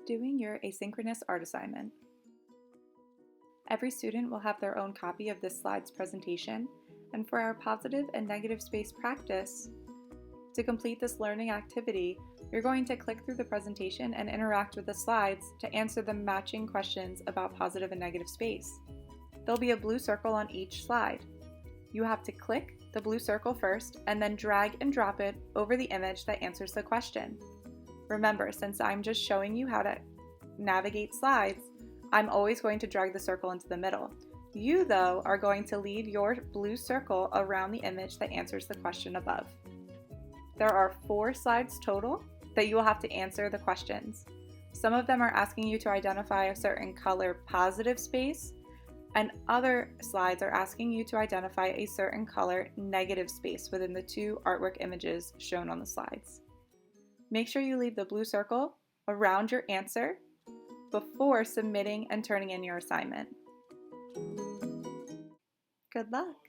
Doing your asynchronous art assignment. Every student will have their own copy of this slides presentation, and for our positive and negative space practice, to complete this learning activity, you're going to click through the presentation and interact with the slides to answer the matching questions about positive and negative space. There'll be a blue circle on each slide. You have to click the blue circle first and then drag and drop it over the image that answers the question. Remember, since I'm just showing you how to navigate slides, I'm always going to drag the circle into the middle. You, though, are going to leave your blue circle around the image that answers the question above. There are 4 slides total that you will have to answer the questions. Some of them are asking you to identify a certain color positive space, and other slides are asking you to identify a certain color negative space within the 2 artwork images shown on the slides. Make sure you leave the blue circle around your answer before submitting and turning in your assignment. Good luck!